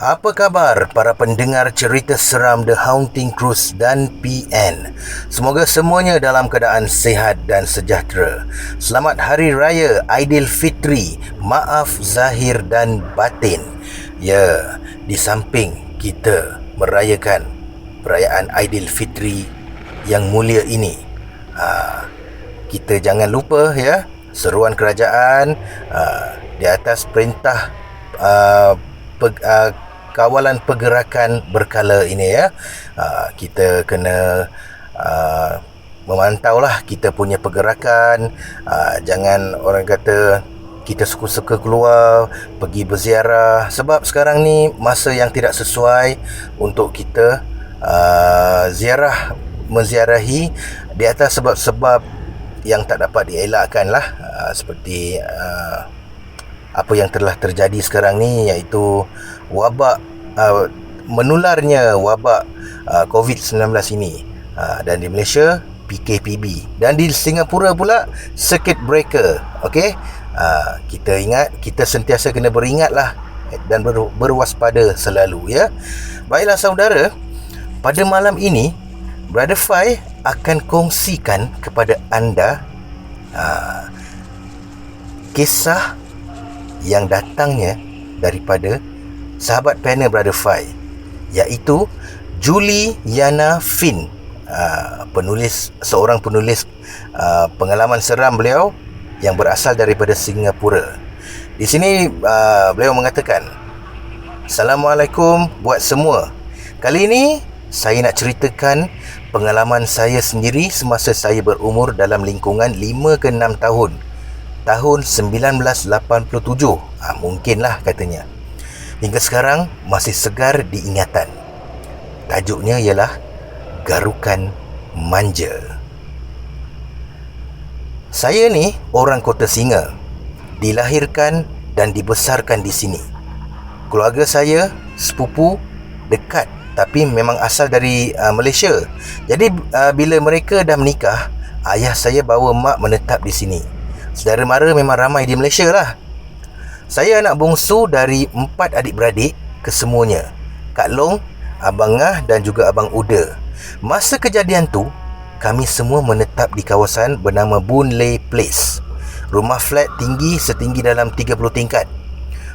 Apa khabar para pendengar cerita seram The Haunting Cruise dan PN? Semoga semuanya dalam keadaan sihat dan sejahtera. Selamat Hari Raya Aidilfitri, maaf zahir dan batin. Ya, di samping kita merayakan perayaan Aidilfitri yang mulia ini, kita jangan lupa ya, seruan kerajaan di atas perintah kawalan pergerakan berkala ini ya, kita kena memantaulah kita punya pergerakan. Jangan orang kata kita suka-suka keluar pergi berziarah, sebab sekarang ni masa yang tidak sesuai untuk kita menziarahi di atas sebab-sebab yang tak dapat dielakkan lah, seperti apa yang telah terjadi sekarang ni, iaitu wabak menularnya wabak COVID-19 ini, dan di Malaysia PKPB, dan di Singapura pula circuit breaker. Okey, kita ingat, kita sentiasa kena beringatlah dan berwaspada selalu ya. Baiklah saudara, pada malam ini Brother Fai akan kongsikan kepada anda kisah yang datangnya daripada sahabat panel Brother Fai, iaitu Juliana Finn, seorang penulis pengalaman seram beliau yang berasal daripada Singapura. Di sini beliau mengatakan, Assalamualaikum buat semua. Kali ini saya nak ceritakan pengalaman saya sendiri semasa saya berumur dalam lingkungan 5 ke 6 tahun 1987. Mungkinlah katanya. Hingga sekarang masih segar diingatan. Tajuknya ialah Garukan Manja. Saya ni orang Kota Singa, dilahirkan dan dibesarkan di sini. Keluarga saya, sepupu dekat, tapi memang asal dari Malaysia. Jadi bila mereka dah menikah, ayah saya bawa mak menetap di sini. Saudara mara memang ramai di Malaysia lah. Saya anak bongsu dari 4 adik-beradik kesemuanya, Kak Long, Abang Ngah dan juga Abang Uda. Masa kejadian tu, kami semua menetap di kawasan bernama Boon Lay Place. Rumah flat tinggi setinggi dalam 30 tingkat.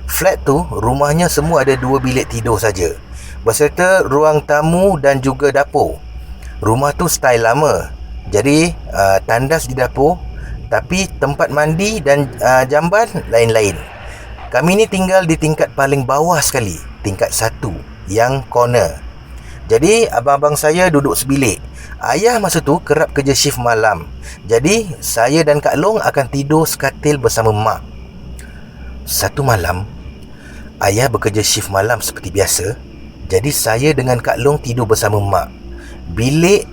Flat tu, rumahnya semua ada 2 bilik tidur saja, berserta ruang tamu dan juga dapur. Rumah tu style lama, jadi tandas di dapur, tapi tempat mandi dan jamban lain-lain. Kami ni tinggal di tingkat paling bawah sekali, tingkat 1, yang corner. Jadi abang-abang saya duduk sebilik. Ayah masa tu kerap kerja shift malam, jadi saya dan Kak Long akan tidur sekatil bersama mak. Satu malam, ayah bekerja shift malam seperti biasa, jadi saya dengan Kak Long tidur bersama mak. Bilik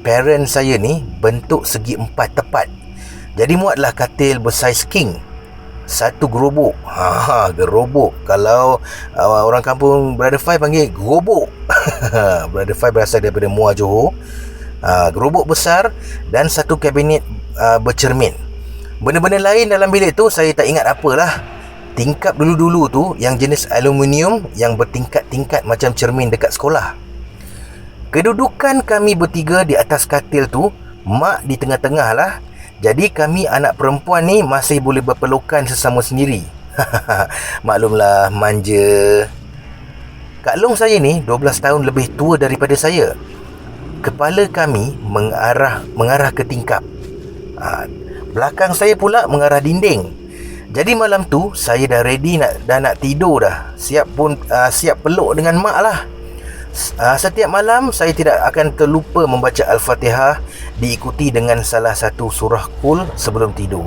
parent saya ni bentuk segi 4 tepat, jadi muatlah katil bersaiz king, satu gerobok. Gerobok. Kalau orang kampung Brother Fai panggil gerobok. Brother Fai berasal daripada Muar Johor. Gerobok besar dan satu kabinet bercermin. Benda-benda lain dalam bilik tu saya tak ingat apalah. Tingkap dulu-dulu tu yang jenis aluminium yang bertingkat-tingkat macam cermin dekat sekolah. Kedudukan kami bertiga di atas katil tu, mak di tengah-tengah lah. Jadi kami anak perempuan ni masih boleh berpelukan sesama sendiri. Maklumlah, manja. Kak Long saya ni 12 tahun lebih tua daripada saya. Kepala kami mengarah ke tingkap. Belakang saya pula mengarah dinding. Jadi malam tu saya dah ready nak tidur dah. Siap peluk dengan mak lah. Setiap malam saya tidak akan terlupa membaca Al-Fatihah, diikuti dengan salah satu surah Qul sebelum tidur.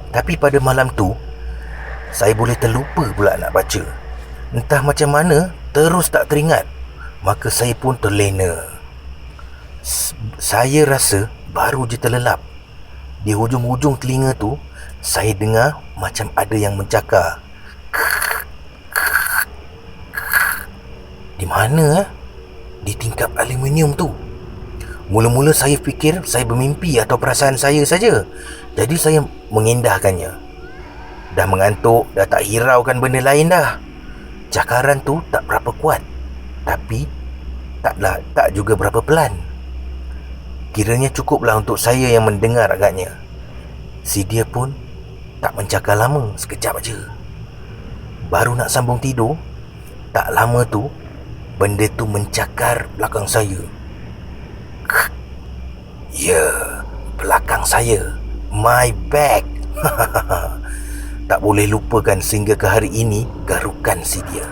Tapi pada malam tu saya boleh terlupa pula nak baca. Entah macam mana, terus tak teringat. Maka saya pun terlena. Saya rasa baru je terlelap. Di hujung-hujung telinga tu, saya dengar macam ada yang mencakar. Di mana? Di tingkap aluminium tu. Mula-mula saya fikir saya bermimpi atau perasaan saya saja. Jadi saya mengindahkannya. Dah mengantuk, dah tak hiraukan benda lain dah. Cakaran tu tak berapa kuat, tapi tak juga berapa pelan. Kiranya cukuplah untuk saya yang mendengar agaknya. Si dia pun tak mencakar lama, sekejap aja. Baru nak sambung tidur, tak lama tu benda tu mencakar belakang saya. Ya, belakang saya. My back. Tak boleh lupakan sehingga ke hari ini garukan si dia.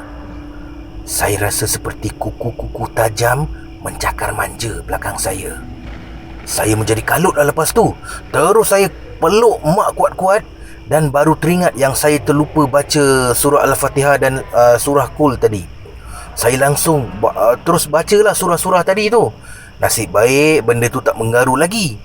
Saya rasa seperti kuku-kuku tajam mencakar manja belakang saya. Saya menjadi kalut lah lepas tu. Terus saya peluk mak kuat-kuat dan baru teringat yang saya terlupa baca surah Al-Fatihah dan surah Qul tadi. Saya langsung terus bacalah surah-surah tadi tu. Nasib baik benda tu tak menggaru lagi.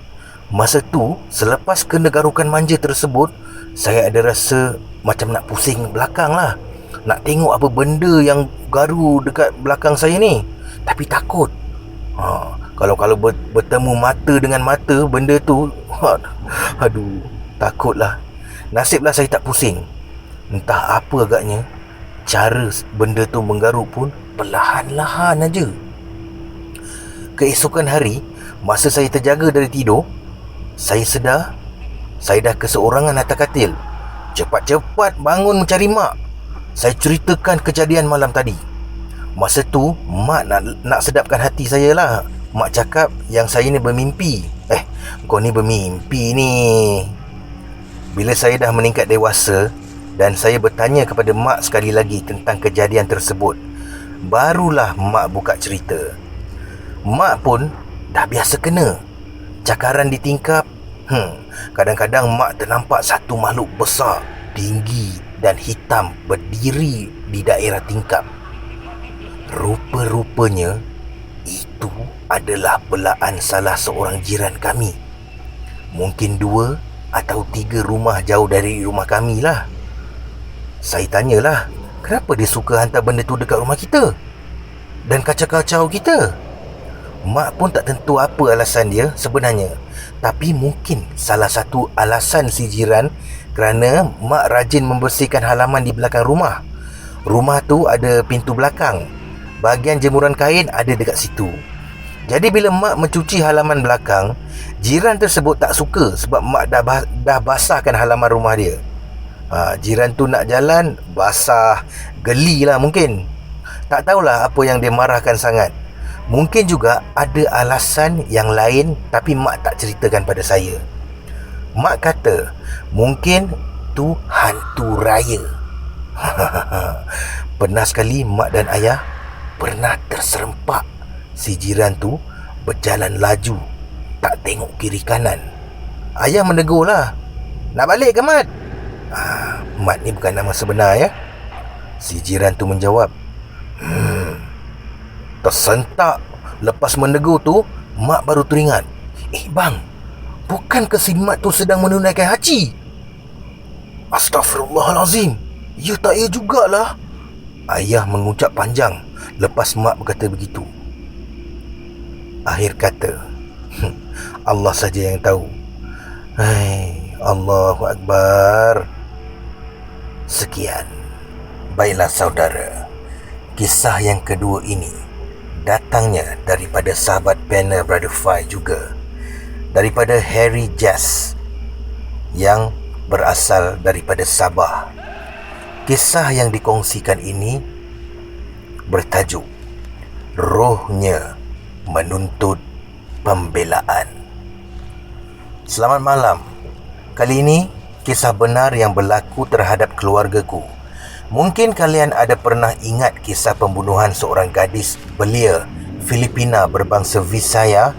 Masa tu, selepas kena garukan manja tersebut, saya ada rasa macam nak pusing belakang lah. Nak tengok apa benda yang garu dekat belakang saya ni. Tapi takut. Kalau bertemu mata dengan mata benda tu, aduh, takutlah. Nasiblah saya tak pusing. Entah apa agaknya, cara benda tu menggaru pun perlahan-lahan aja. Keesokan hari, masa saya terjaga dari tidur, saya sedar saya dah keseorangan atas katil. Cepat-cepat bangun mencari mak. Saya ceritakan kejadian malam tadi. Masa tu mak nak sedapkan hati saya lah. Mak cakap yang saya ni bermimpi. Kau ni bermimpi ni. Bila saya dah meningkat dewasa dan saya bertanya kepada mak sekali lagi tentang kejadian tersebut, barulah mak buka cerita. Mak pun dah biasa kena cakaran di tingkap. Kadang-kadang mak ternampak satu makhluk besar, tinggi dan hitam berdiri di daerah tingkap. Rupa-rupanya itu adalah belaan salah seorang jiran kami. Mungkin 2 atau 3 rumah jauh dari rumah kami lah. Saya tanyalah, kenapa dia suka hantar benda tu dekat rumah kita dan kacau-kacau kita? Mak pun tak tentu apa alasan dia sebenarnya. Tapi mungkin salah satu alasan si jiran kerana mak rajin membersihkan halaman di belakang rumah. Rumah tu ada pintu belakang. Bahagian jemuran kain ada dekat situ. Jadi bila mak mencuci halaman belakang, jiran tersebut tak suka sebab mak dah basahkan halaman rumah dia. Jiran tu nak jalan, basah, geli lah mungkin. Tak tahulah apa yang dia marahkan sangat. Mungkin juga ada alasan yang lain tapi mak tak ceritakan pada saya. Mak kata mungkin tu hantu raya. Pernah sekali mak dan ayah pernah terserempak. Si jiran tu berjalan laju, tak tengok kiri kanan. Ayah menegur lah, nak balik ke Mat? Mat ni bukan nama sebenar ya. Si jiran tu menjawab, tersentak. Lepas menegur tu, mak baru teringat. Bang, bukankah si Mat tu sedang menunaikan haji? Astaghfirullahalazim, ya tak ya jugalah. Ayah mengucap panjang lepas mak berkata begitu. Akhir kata, Allah saja yang tahu. Allahu Akbar. Sekian. Baiklah saudara, kisah yang kedua ini datangnya daripada sahabat panel Brother Fai juga, daripada Harry Jazz yang berasal daripada Sabah. Kisah yang dikongsikan ini bertajuk Rohnya Menuntut Pembelaan. Selamat malam. Kali ini kisah benar yang berlaku terhadap keluargaku. Mungkin kalian ada pernah ingat kisah pembunuhan seorang gadis belia Filipina berbangsa Visaya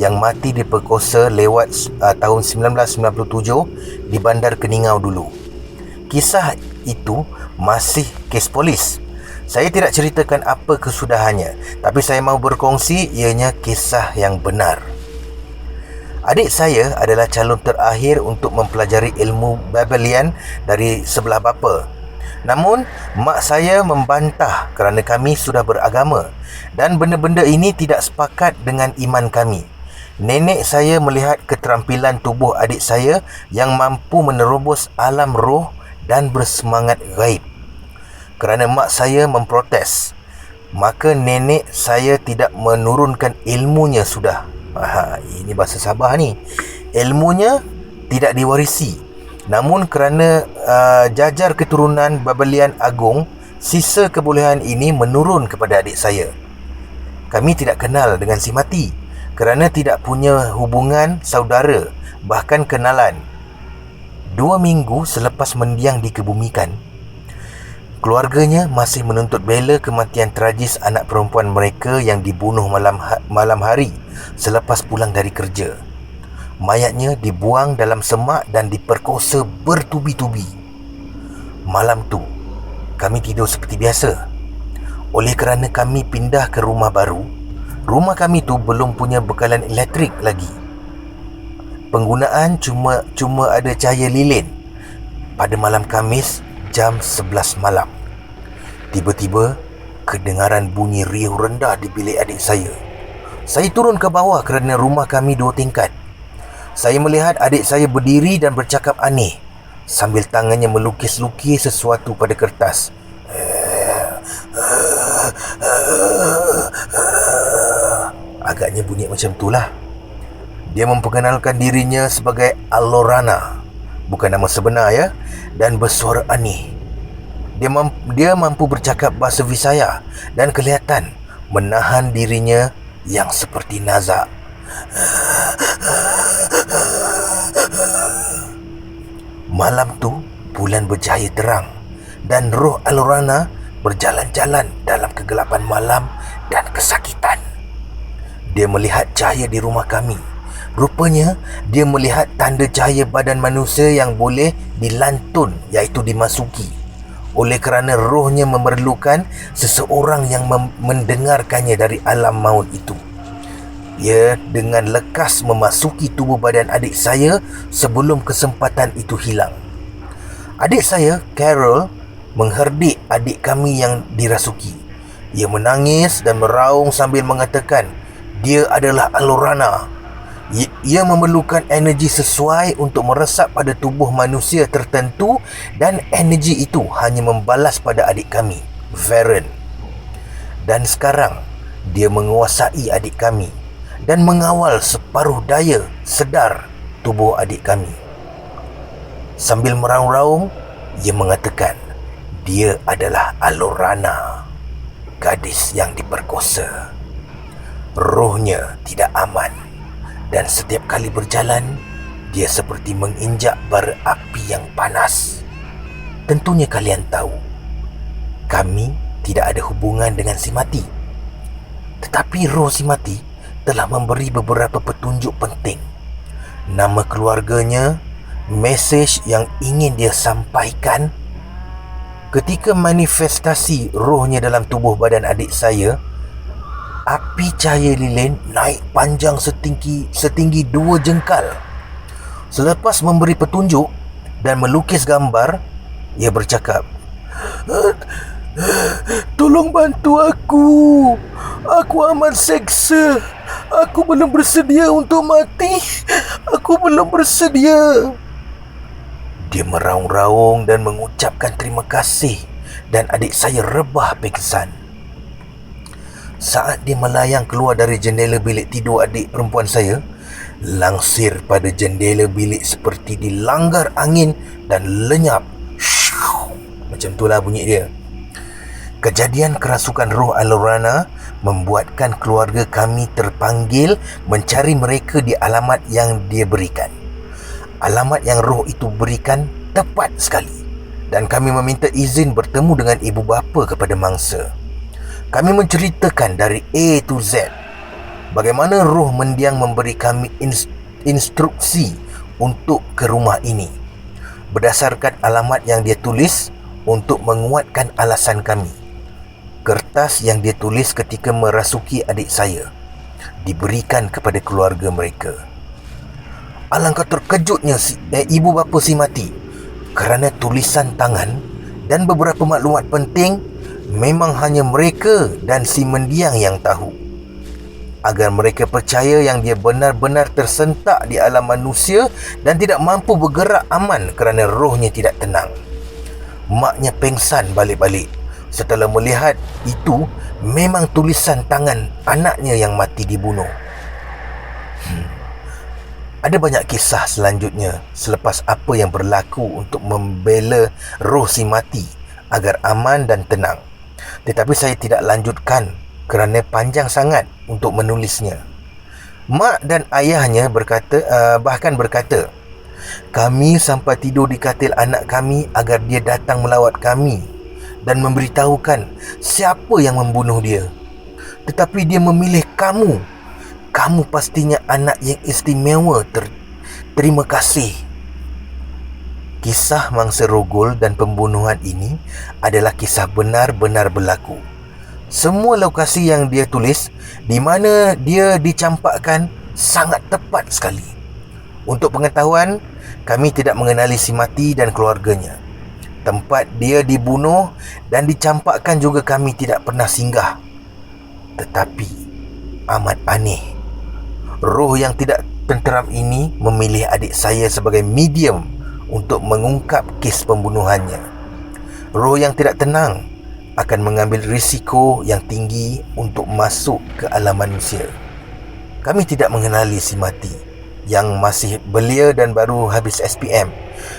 yang mati diperkosa lewat tahun 1997 di Bandar Keningau dulu. Kisah itu masih kes polis. Saya tidak ceritakan apa kesudahannya, tapi saya mahu berkongsi ianya kisah yang benar. Adik saya adalah calon terakhir untuk mempelajari ilmu Babelian dari sebelah bapa. Namun, mak saya membantah kerana kami sudah beragama dan benda-benda ini tidak sepakat dengan iman kami. Nenek saya melihat keterampilan tubuh adik saya yang mampu menerobos alam roh dan bersemangat gaib. kerana mak saya memprotes. Maka nenek saya tidak menurunkan ilmunya sudah. Ini bahasa Sabah ni. Ilmunya tidak diwarisi. Namun kerana jajar keturunan Babelian Agung, sisa kebolehan ini menurun kepada adik saya. Kami tidak kenal dengan si mati kerana tidak punya hubungan saudara, bahkan kenalan. 2 minggu selepas mendiang dikebumikan, keluarganya masih menuntut bela kematian tragis anak perempuan mereka yang dibunuh malam hari selepas pulang dari kerja. Mayatnya dibuang dalam semak dan diperkosa bertubi-tubi. Malam tu, kami tidur seperti biasa. Oleh kerana kami pindah ke rumah baru, rumah kami tu belum punya bekalan elektrik lagi. Penggunaan cuma ada cahaya lilin. Pada malam Khamis, jam 11 malam, tiba-tiba kedengaran bunyi riuh rendah di bilik adik saya. Saya turun ke bawah kerana rumah kami 2 tingkat. Saya melihat adik saya berdiri dan bercakap aneh sambil tangannya melukis-lukis sesuatu pada kertas. Agaknya bunyi macam itulah. Dia memperkenalkan dirinya sebagai Alorana, bukan nama sebenar ya, dan bersuara aneh. Dia mampu bercakap bahasa Visaya dan kelihatan menahan dirinya yang seperti nazak. Malam tu bulan bercahaya terang dan roh Alorana berjalan-jalan dalam kegelapan malam dan kesakitan. Dia melihat cahaya di rumah kami. Rupanya dia melihat tanda cahaya badan manusia yang boleh dilantun, iaitu dimasuki, oleh kerana rohnya memerlukan seseorang yang mendengarkannya dari alam maut itu. Ia dengan lekas memasuki tubuh badan adik saya sebelum kesempatan itu hilang. Adik saya, Carol, mengherdik adik kami yang dirasuki. Ia menangis dan meraung sambil mengatakan dia adalah Alorana. Ia memerlukan energi sesuai untuk meresap pada tubuh manusia tertentu dan energi itu hanya membalas pada adik kami, Varen. Dan sekarang dia menguasai adik kami dan mengawal separuh daya sedar tubuh adik kami. Sambil meraung-raung, ia mengatakan dia adalah Alorana, gadis yang diperkosa. Rohnya tidak aman dan setiap kali berjalan, dia seperti menginjak bara api yang panas. Tentunya kalian tahu, kami tidak ada hubungan dengan si mati. Tetapi roh si mati telah memberi beberapa petunjuk penting. Nama keluarganya, mesej yang ingin dia sampaikan. Ketika manifestasi rohnya dalam tubuh badan adik saya, api cahaya lilin naik panjang setinggi 2 jengkal. Selepas memberi petunjuk dan melukis gambar, ia bercakap, "Tolong bantu aku. Aku amat seksa. Aku belum bersedia untuk mati. Aku belum bersedia." Dia meraung-raung dan mengucapkan terima kasih dan adik saya rebah pingsan. Saat dia melayang keluar dari jendela bilik tidur adik perempuan saya, langsir pada jendela bilik seperti dilanggar angin dan lenyap. Macam itulah bunyi dia. Kejadian kerasukan roh Alorana membuatkan keluarga kami terpanggil mencari mereka di alamat yang dia berikan. Alamat yang roh itu berikan tepat sekali, dan kami meminta izin bertemu dengan ibu bapa kepada mangsa. Kami menceritakan dari A to Z bagaimana roh mendiang memberi kami instruksi untuk ke rumah ini berdasarkan alamat yang dia tulis untuk menguatkan alasan kami. Kertas yang dia tulis ketika merasuki adik saya diberikan kepada keluarga mereka. Alangkah terkejutnya ibu bapa si mati kerana tulisan tangan dan beberapa maklumat penting memang hanya mereka dan si mendiang yang tahu. Agar mereka percaya yang dia benar-benar tersentak di alam manusia dan tidak mampu bergerak aman kerana rohnya tidak tenang. Maknya pengsan balik-balik Setelah melihat itu, memang tulisan tangan anaknya yang mati dibunuh. Ada banyak kisah selanjutnya selepas apa yang berlaku untuk membela roh si mati agar aman dan tenang. Tetapi saya tidak lanjutkan kerana panjang sangat untuk menulisnya. Mak dan ayahnya bahkan berkata, kami sampai tidur di katil anak kami agar dia datang melawat kami dan memberitahukan siapa yang membunuh dia. Tetapi dia memilih kamu. Kamu pastinya anak yang istimewa. Terima kasih. Kisah mangsa rogol dan pembunuhan ini adalah kisah benar-benar berlaku. Semua lokasi yang dia tulis di mana dia dicampakkan sangat tepat sekali. Untuk pengetahuan, kami tidak mengenali si mati dan keluarganya. Tempat dia dibunuh dan dicampakkan juga kami tidak pernah singgah. Tetapi amat aneh, roh yang tidak tenteram ini memilih adik saya sebagai medium untuk mengungkap kes pembunuhannya. Roh yang tidak tenang akan mengambil risiko yang tinggi untuk masuk ke alam manusia. Kami tidak mengenali si mati yang masih belia dan baru habis SPM.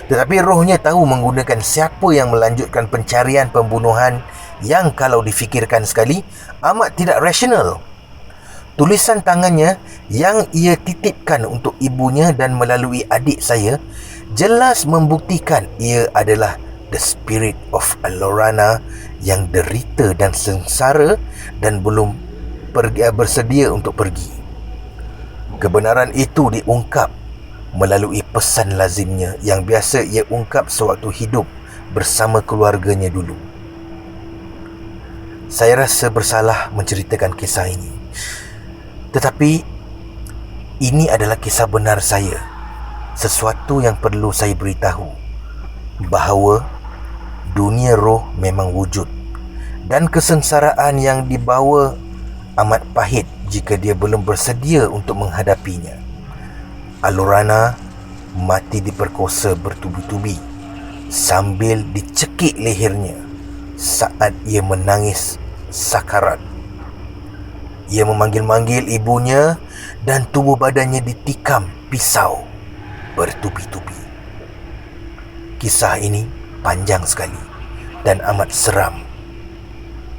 Tetapi rohnya tahu menggunakan siapa yang melanjutkan pencarian pembunuhan yang kalau difikirkan sekali amat tidak rasional. Tulisan tangannya yang ia titipkan untuk ibunya dan melalui adik saya jelas membuktikan ia adalah the spirit of Alorana yang derita dan sengsara dan belum bersedia untuk pergi. Kebenaran itu diungkap melalui pesan lazimnya yang biasa ia ungkap sewaktu hidup bersama keluarganya dulu. Saya rasa bersalah menceritakan kisah ini. Tetapi ini adalah kisah benar saya. Sesuatu yang perlu saya beritahu, bahawa dunia roh memang wujud dan kesengsaraan yang dibawa amat pahit jika dia belum bersedia untuk menghadapinya. Alorana mati diperkosa bertubi-tubi sambil dicekik lehernya saat ia menangis sakarat. Ia memanggil-manggil ibunya dan tubuh badannya ditikam pisau bertubi-tubi. Kisah ini panjang sekali dan amat seram.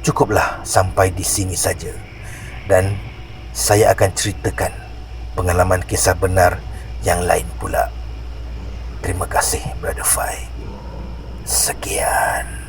Cukuplah sampai di sini saja, dan saya akan ceritakan pengalaman kisah benar yang lain pula. Terima kasih, Brother Fai. Sekian.